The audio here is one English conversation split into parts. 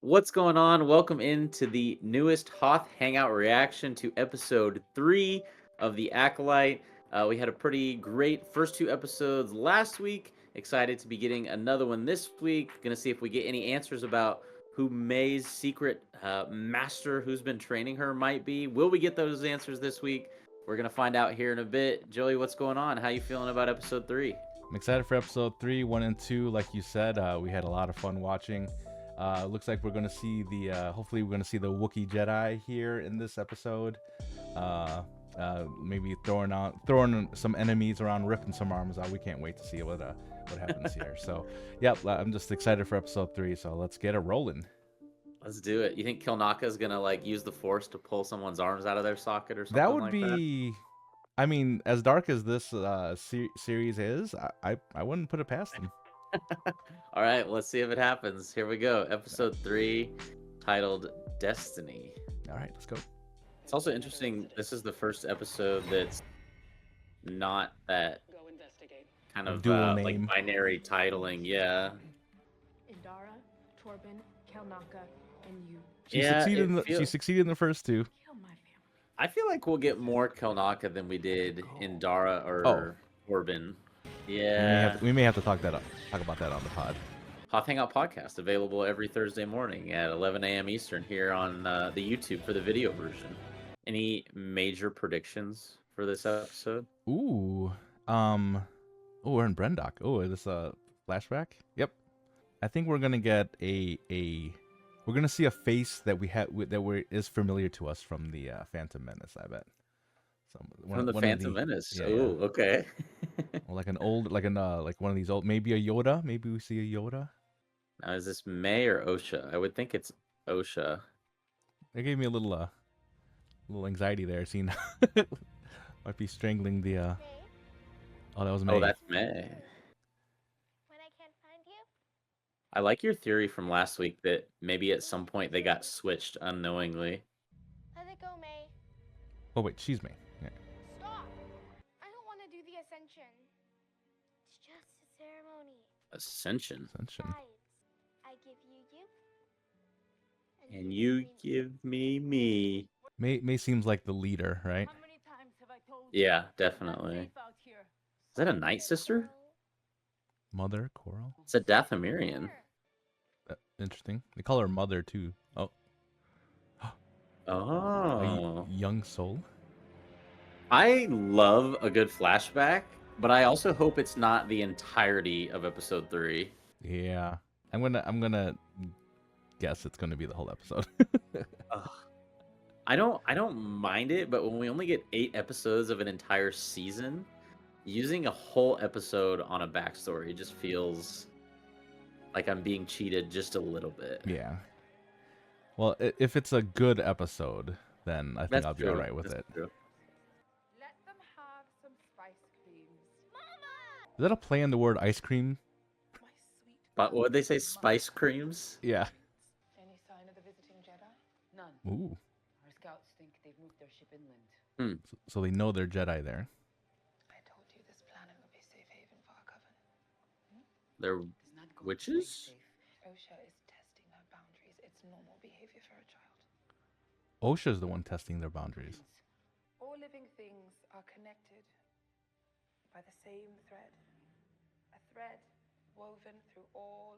What's going on? Welcome into the newest Hoth Hangout reaction to episode 3 of the Acolyte. We had a pretty great first two episodes last week. Excited to be getting another one this week. Gonna see if we get any answers about who May's secret master who's been training her might be. Will we get those answers this week? We're gonna find out here in a bit. Joey, what's going on? How you feeling about episode 3? I'm excited for episode 3, 1, and 2. Like you said, we had a lot of fun watching. Looks like we're gonna see hopefully we're gonna see the Wookiee Jedi here in this episode. Maybe throwing some enemies around, ripping some arms out. We can't wait to see what happens here. So, yep, I'm just excited for episode 3. So let's get it rolling. Let's do it. You think Kilnaka's gonna like use the force to pull someone's arms out of their socket or something That would like that? be. I mean, as dark as this series is, I wouldn't put it past them. All right, let's see if it happens. Here we go. Episode 3, titled Destiny. All right, let's go. It's also interesting. This is the first episode that's not that kind of dual like name. binary titling. Yeah. Indara, Torben, Kelnaka, and you. She succeeded in the first two. Kill my family. I feel like we'll get more Kelnaka than we did in Dara or Corbin. Yeah. We may have to talk about that on the pod. Hoth Hangout podcast available every Thursday morning at 11 a.m. Eastern here on the YouTube for the video version. Any major predictions for this episode? Ooh, we're in Brendock. Oh, is this a flashback? Yep. I think we're gonna get we're gonna see a face that is familiar to us from the Phantom Menace. I bet. From the Phantom Menace. Yeah, Oh, okay. Or like like one of these old, maybe a Yoda. Maybe we see a Yoda. Now, is this May or Osha? I would think it's Osha. It gave me a little anxiety there. Seeing might be strangling the. Oh, that was May. Oh, that's May. When I can't find you? I like your theory from last week that maybe at some point they got switched unknowingly. Let it go, May. Oh wait, she's May. Yeah. Stop! I don't want to do the ascension. It's just a ceremony. Ascension. Besides, I give you you. And you give me me. May seems like the leader, right? How many times have I told you? Yeah, definitely. Safe out here. Is that a Night Sister? Mother Coral. It's a Dathomirian. Interesting. They call her Mother too. Oh, Oh. young soul. I love a good flashback, but I also hope it's not the entirety of episode 3. Yeah, I'm gonna guess it's gonna be the whole episode. Ugh. I don't mind it, but when we only get 8 episodes of an entire season, using a whole episode on a backstory just feels like I'm being cheated just a little bit. Yeah. Well, if it's a good episode, then I think That's I'll be true. alright with That's it. true. Let them have some spice creams. Is that a play on the word ice cream? My sweet. But what would they say? Spice creams? Yeah. Any sign of the visiting Jedi? None. Ooh. Our scouts think they've moved their ship inland. So they know they're Jedi there. I told you this planet would be safe haven for our coven. They're It's not going to be witches? safe. OSHA is testing her boundaries. It's normal behavior for a child. OSHA's the one testing their boundaries. All living things are connected by the same thread. A thread woven through all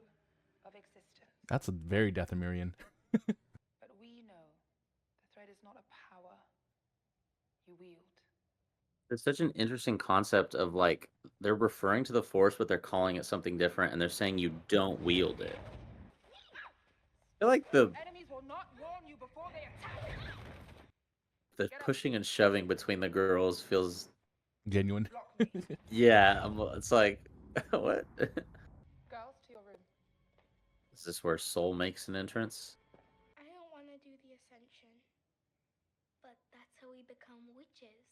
of existence. That's a very Dathomirian. But we know the thread is not a power you wield. It's such an interesting concept of like they're referring to the Force, but they're calling it something different, and they're saying you don't wield it. I feel like the Enemies will not warn you before they attack. pushing and shoving between the girls feels Genuine. Block me. yeah. It's like what? Girls, to your room. Is this where Soul makes an entrance? I don't want to do the ascension. But that's how we become witches.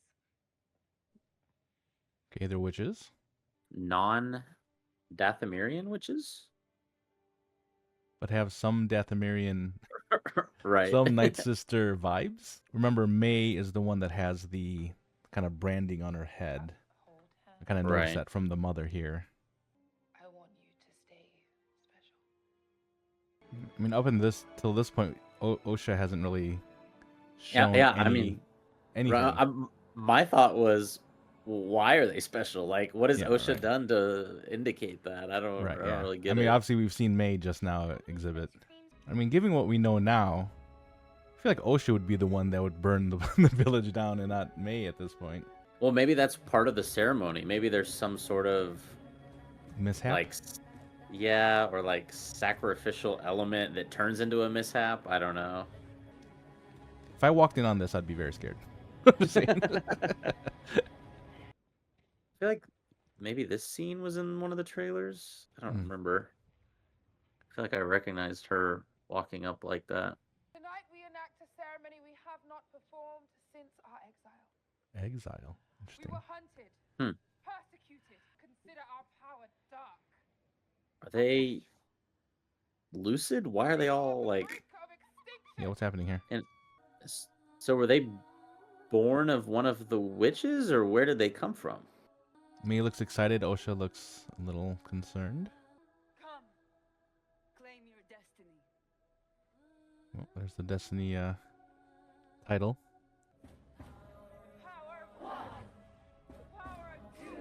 Okay, they're witches. Non-Dathomirian witches, But have some Dathomirian, right? some Night Sister vibes. Remember, May is the one that has the kind of branding on her head. Hold I hand. kind of noticed Right. that from the mother here. I want you to stay special. I mean, up in this till this point, OSHA hasn't really Yeah, shown yeah. I any mean, anything. my thought was, why are they special? Like, what has Yeah, OSHA right. done to indicate that? Right, I don't yeah. really I get mean, it. obviously we've seen May just now exhibit. I mean, given what we know now, I feel like OSHA would be the one that would burn the, the village down and not May at this point. Well, maybe that's part of the ceremony. Maybe there's some sort of Mishap? like, yeah, or like sacrificial element that turns into a mishap. I don't know. If I walked in on this, I'd be very scared. Just saying. I feel like maybe this scene was in one of the trailers. I don't Hmm. remember. I feel like I recognized her walking up like that. Tonight we enact a ceremony we have not performed since our exile. Exile. We Interesting. were hunted, Hmm. persecuted. Consider our power dark. Are they lucid? Why are they all like? Yeah, what's happening here? And so were they born of one of the witches, or where did they come from? May looks excited. OSHA looks a little concerned. Come, claim your destiny. Well, there's the Destiny title. Power of one, the power of two,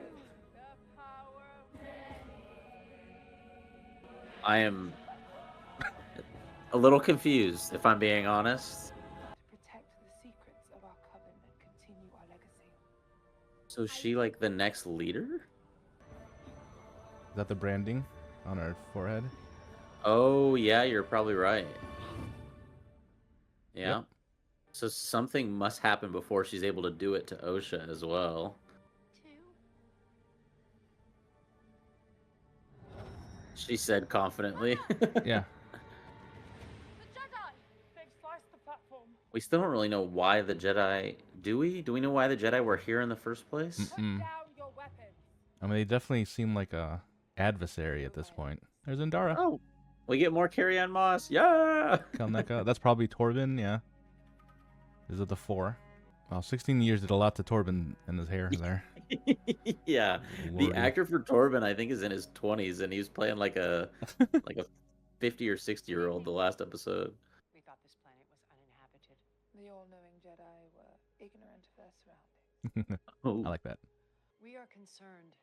the power of I am a little confused, if I'm being honest. to protect the secrets of our coven and continue our legacy. So is she like the next leader? Is that the branding on her forehead? Oh yeah, you're probably right. Yeah. Yep. So something must happen before she's able to do it to OSHA as well. Two. She said confidently. Yeah. The Jedi! They've sliced the platform. We still don't really know why the Jedi. Do we? Do we know why the Jedi were here in the first place? Put Mm-mm. down your weapons. I mean, they definitely seem like a adversary at this point. There's Indara. Oh, we get more Carrie-Ann Moss. Yeah. Kalneka. That's probably Torben, yeah. Is it the 4? Wow, 16 years did a lot to Torben and his hair there. Yeah. Lordy. The actor for Torben, I think, is in his 20s, and he was playing like a 50 or 60-year-old the last episode. We thought this planet was uninhabited. The all-knowing Jedi were ignorant of their surroundings. Oh. I like that. We are concerned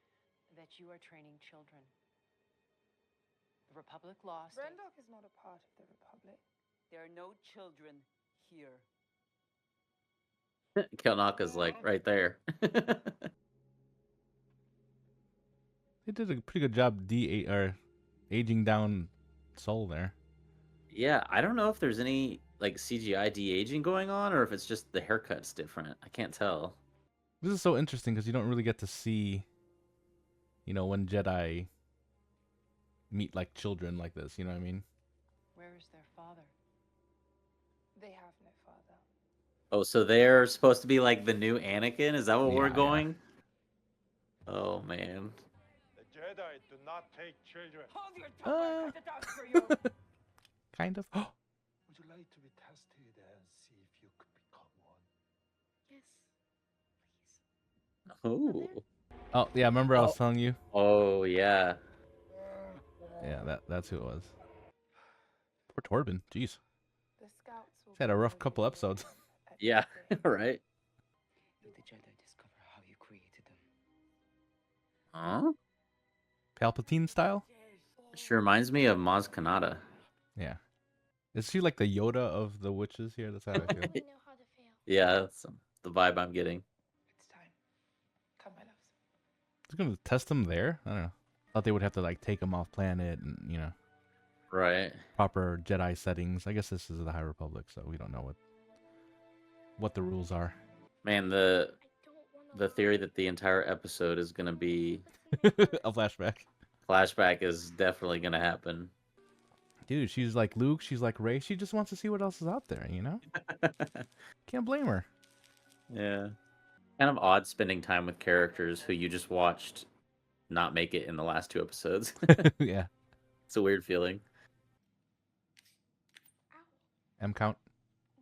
that you are training children. The Republic lost. Brendok is not a part of the Republic. There are no children here. Kalnaka's like right there. They did a pretty good job aging down Soul there. Yeah, I don't know if there's any like CGI de-aging going on, or if it's just the haircut's different. I can't tell. This is so interesting because you don't really get to see, when Jedi meet like children like this. You know what I mean? Where is their father? They have no father. Oh, so they're supposed to be like the new Anakin? Is that what we're Yeah, yeah. going? Oh man. The Jedi do not take children. Hold your tongue! Uh. I cut it out for you! Kind of. Would you like to be tested and see if you could become one? Yes, please. Oh. Oh yeah, remember I was Oh. telling you? Oh yeah. Yeah, that's who it was. Poor Torben. Jeez. The scouts will He's had a rough follow couple you episodes. at Yeah, everything. right. Did the Jedi discover how you created them? Huh? Palpatine style? Sure reminds me of Maz Kanata. Yeah. Is she like the Yoda of the witches here? That's how I feel. I know how to fail. Yeah, that's the vibe I'm getting. It's time. Come, my loves. It's gonna test them there? I don't know. Thought they would have to like take them off planet and Right. proper Jedi settings. I guess this is the High Republic, so we don't know what the rules are. Man, I don't want the theory that the entire episode is gonna be A flashback. flashback is definitely gonna happen. Dude, she's like Luke, she's like Rey. She just wants to see what else is out there, Can't blame her. Yeah. Kind of odd spending time with characters who you just watched not make it in the last 2 episodes. Yeah. It's a weird feeling. Ow. M count.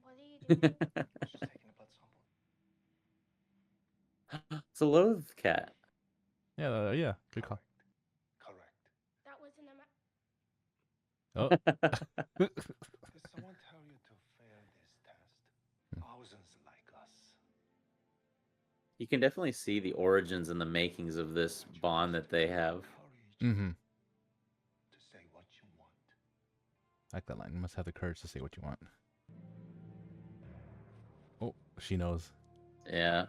What are you doing? She's taking a blood sample. It's a loathe cat. Yeah, yeah. Good call. Correct. That wasn't a Oh. Did someone tell you to fail this test? Thousands like us. You can definitely see the origins and the makings of this bond that they have. Courage Mm-hmm. to say what you want. I like that line. You must have the courage to say what you want. Oh, she knows. Yeah.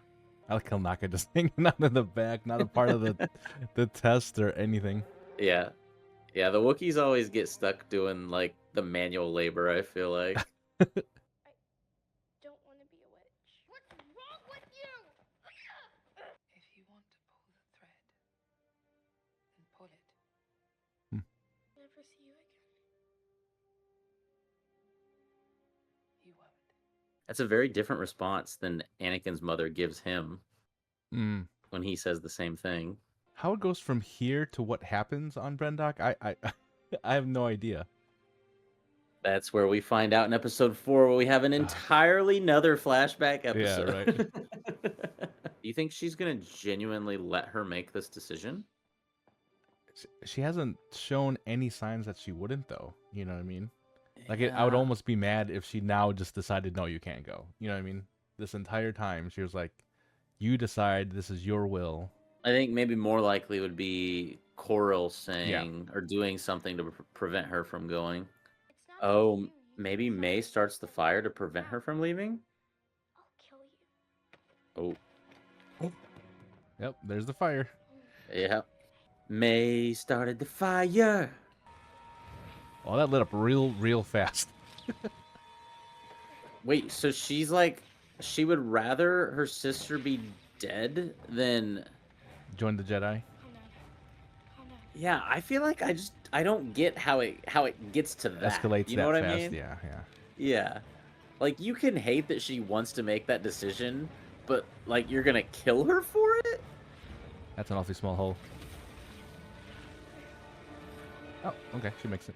I like Kalnaka just hanging out in the back, not a part of the test or anything. Yeah. Yeah, the Wookiees always get stuck doing like the manual labor, I feel like. Don't want to be a witch. What's wrong with you? If you want to pull the thread, then pull it. Never see you again. You won't. That's a very different response than Anakin's mother gives him Mm. when he says the same thing. How it goes from here to what happens on Brendok, I I have no idea. That's where we find out in episode 4, where we have an entirely another flashback episode. right. Do you think she's gonna genuinely let her make this decision? She hasn't shown any signs that she wouldn't, though. You know what I mean? Like, I would Yeah. almost be mad if she now just decided, no, you can't go. You know what I mean? This entire time, she was like, you decide, this is your will. I think maybe more likely would be Coral saying or doing something to prevent her from going. It's not up to Oh, you. You maybe decide. May starts the fire to prevent her from leaving? I'll kill you. Oh, Yep, there's the fire. yeah. May started the fire. Oh, that lit up real fast. Wait, so she's like, she would rather her sister be dead than... Join the Jedi. Oh no. Oh no. Yeah, I feel like I don't get how it gets to that. Escalates You know that what fast. I mean? Yeah. Yeah. Like, you can hate that she wants to make that decision, but, like, you're gonna kill her for it? That's an awfully small hole. Oh, okay, she makes it.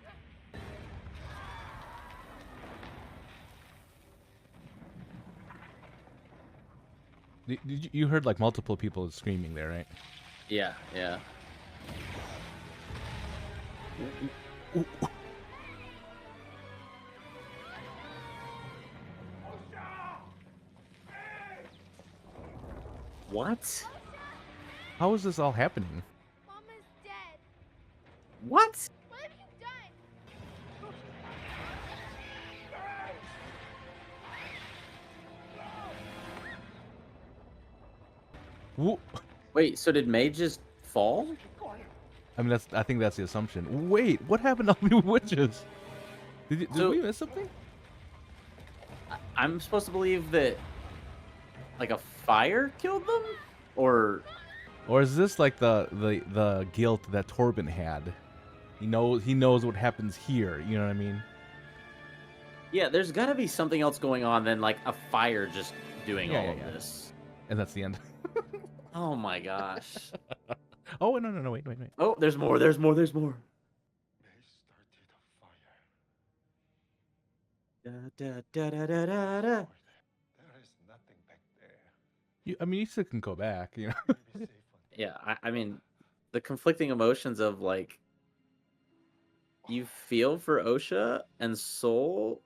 You heard like multiple people screaming there, right? Yeah, yeah. What? How is this all happening? Mama's dead. What? What have you done? Whoa. Wait, so did May just fall? I mean, I think that's the assumption. Wait, what happened to all the witches? Did So- we miss something? I'm supposed to believe that, like, a fire killed them? Or... Or is this like the guilt that Torben had? He knows what happens here. You know what I mean? Yeah, there's gotta be something else going on than, like, a fire just doing all of Yeah. this. And that's the end. Oh my gosh. Oh no! Wait. Oh, there's more, there's more. They started a fire. Da, da, da, da, da, da. There is nothing back there. You still can go back. You know. Maybe safe on Yeah, I mean, the conflicting emotions of, like, you feel for Osha and Soul,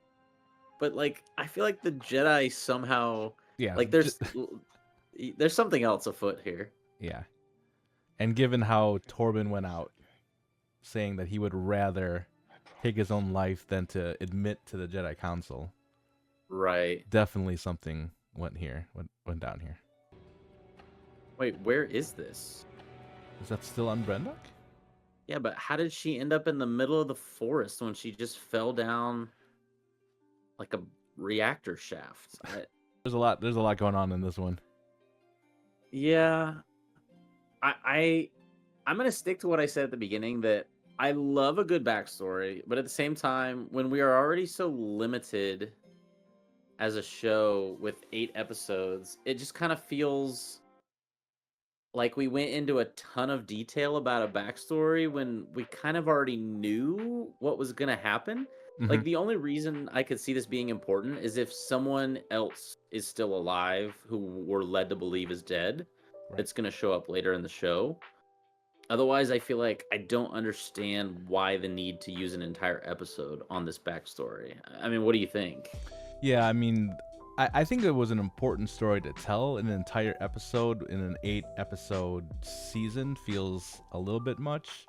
but, like, I feel like the Jedi somehow, Yeah. like, there's something else afoot here. Yeah. And given how Torben went out saying that he would rather take his own life than to admit to the Jedi Council, Right. definitely something went down here. Wait, where is this? Is that still on Brendok? Yeah, but how did she end up in the middle of the forest when she just fell down like a reactor shaft? There's a lot going on in this one. Yeah. I'm gonna stick to what I said at the beginning, that I love a good backstory, but at the same time, when we are already so limited as a show with 8 episodes, it just kind of feels like we went into a ton of detail about a backstory when we kind of already knew what was gonna happen. Like, Mhm. the only reason I could see this being important is if someone else is still alive who we're led to believe is dead. Right. That's going to show up later in the show. Otherwise, I feel like I don't understand why the need to use an entire episode on this backstory. I mean, what do you think? Yeah, I mean, I think it was an important story to tell. An entire episode in an 8 episode season feels a little bit much.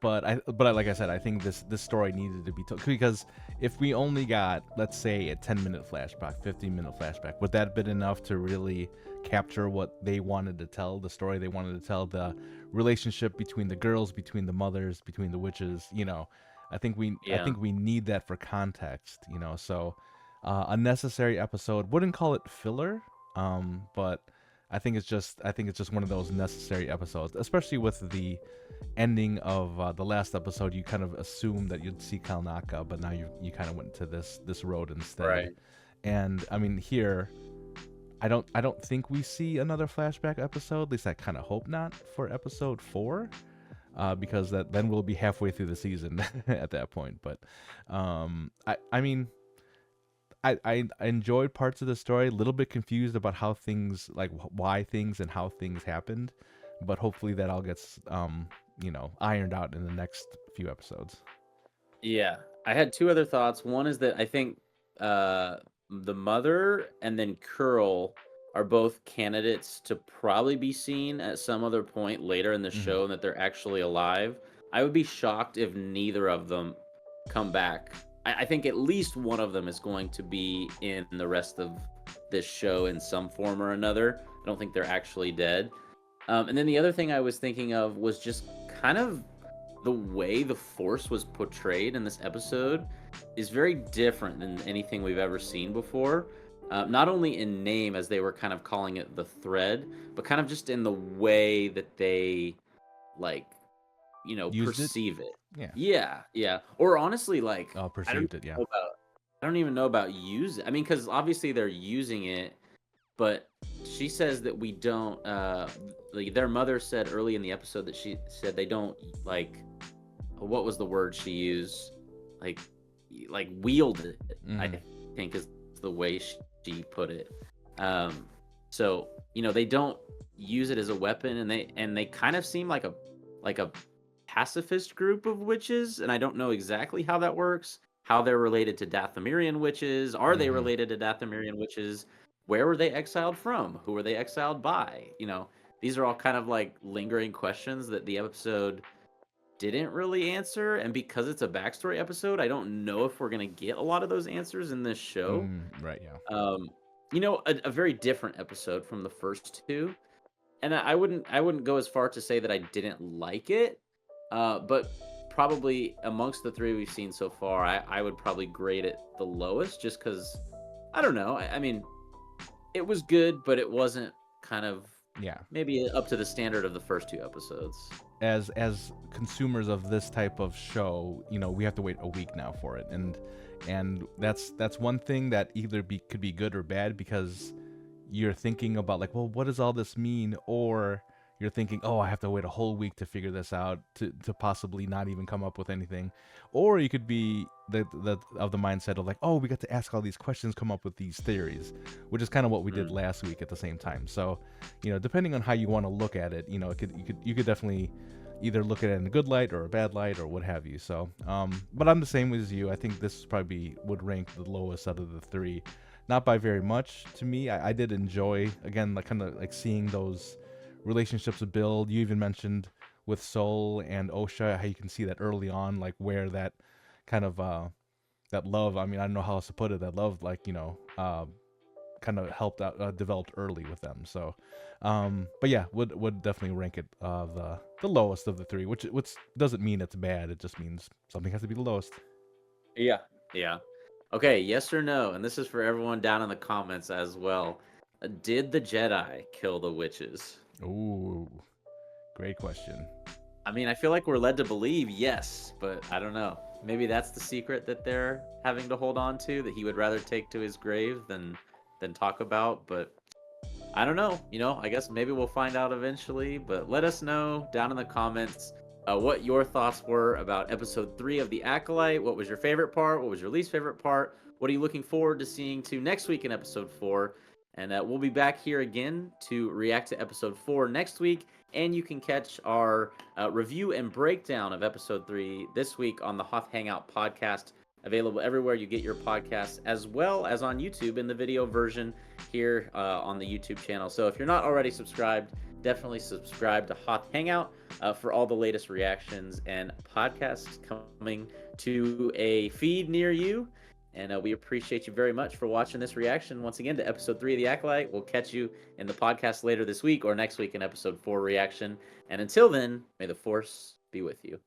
But like I said, I think this story needed to be told, because if we only got, let's say, a 10-minute flashback, 15-minute flashback, would that have been enough to really capture what they wanted to tell, the story they wanted to tell, the relationship between the girls, between the mothers, between the witches? I think Yeah. we need that for context. So a necessary episode. Wouldn't call it filler, but I think it's just one of those necessary episodes, especially with the ending of the last episode. You kind of assumed that you'd see Kalnaka, but now you kind of went to this road instead. Right. And I mean, here, I don't think we see another flashback episode. At least I kind of hope not for episode 4, because then we'll be halfway through the season at that point. But I mean, I enjoyed parts of the story. A little bit confused about how things, like why things and how things happened, but hopefully that all gets ironed out in the next few episodes. Yeah. I had two other thoughts. One is that I think the mother and then Curl are both candidates to probably be seen at some other point later in the Mhm. show, and that they're actually alive. I would be shocked if neither of them come back. I think at least one of them is going to be in the rest of this show in some form or another. I don't think they're actually dead. And then the other thing I was thinking of was just kind of the way the Force was portrayed in this episode is very different than anything we've ever seen before. Not only in name, as they were kind of calling it the thread, but kind of just in the way that they, like, Used it? perceive it. Yeah. Yeah, yeah. Or honestly, like, Oh, I don't perceived it. Yeah. know about, I don't even know about use. I mean, because obviously they're using it, but she says that we don't. Like, their mother said early in the episode that she said they don't, like, what was the word she used? Like, wield it. I Mhm. think is the way she put it. So they don't use it as a weapon, and they kind of seem like a pacifist group of witches, and I don't know exactly how that works. How they're related to Dathomirian witches? Are they Mhm. related to Dathomirian witches? Where were they exiled from? Who were they exiled by? These are all kind of like lingering questions that the episode didn't really answer. And because it's a backstory episode, I don't know if we're gonna get a lot of those answers in this show. Right. Yeah. Um, a very different episode from the first two. And I wouldn't go as far to say that I didn't like it, but probably amongst the three we've seen so far, I would probably grade it the lowest, just because I don't know. I mean, it was good, but it wasn't kind of Yeah. maybe up to the standard of the first two episodes. As consumers of this type of show, we have to wait a week now for it, and that's one thing that either could be good or bad, because you're thinking about, like, well, what does all this mean? Or you're thinking, oh, I have to wait a whole week to figure this out, to possibly not even come up with anything. Or you could be of the mindset of, like, oh, we got to ask all these questions, come up with these theories, which is kind of what we did Mm. last week at the same time. So, depending on how you want to look at it, you could definitely either look at it in a good light or a bad light or what have you. So, but I'm the same as you. I think this probably would rank the lowest out of the three, not by very much to me. I did enjoy, again, like, kind of like seeing those relationships build. You even mentioned with Soul and Osha how you can see that early on, like where that kind of that love. I mean, I don't know how else to put it. That love, like, kind of helped out, developed early with them. So, but yeah, would definitely rank it the lowest of the three, which doesn't mean it's bad. It just means something has to be the lowest. Yeah. Yeah. Okay, yes or no? And this is for everyone down in the comments as well. Did the Jedi kill the witches? Ooh, great question. I mean, I feel like we're led to believe yes, but I don't know. Maybe that's the secret that they're having to hold on to, that he would rather take to his grave than talk about. But I don't know. I guess maybe we'll find out eventually. But let us know down in the comments what your thoughts were about episode 3 of The Acolyte. What was your favorite part? What was your least favorite part? What are you looking forward to seeing next week in episode 4? And we'll be back here again to react to episode 4 next week. And you can catch our review and breakdown of episode 3 this week on the Hoth Hangout podcast, available everywhere you get your podcasts, as well as on YouTube in the video version here on the YouTube channel. So if you're not already subscribed, definitely subscribe to Hoth Hangout for all the latest reactions and podcasts coming to a feed near you. And we appreciate you very much for watching this reaction once again to episode 3 of The Acolyte. We'll catch you in the podcast later this week or next week in episode 4 reaction. And until then, may the Force be with you.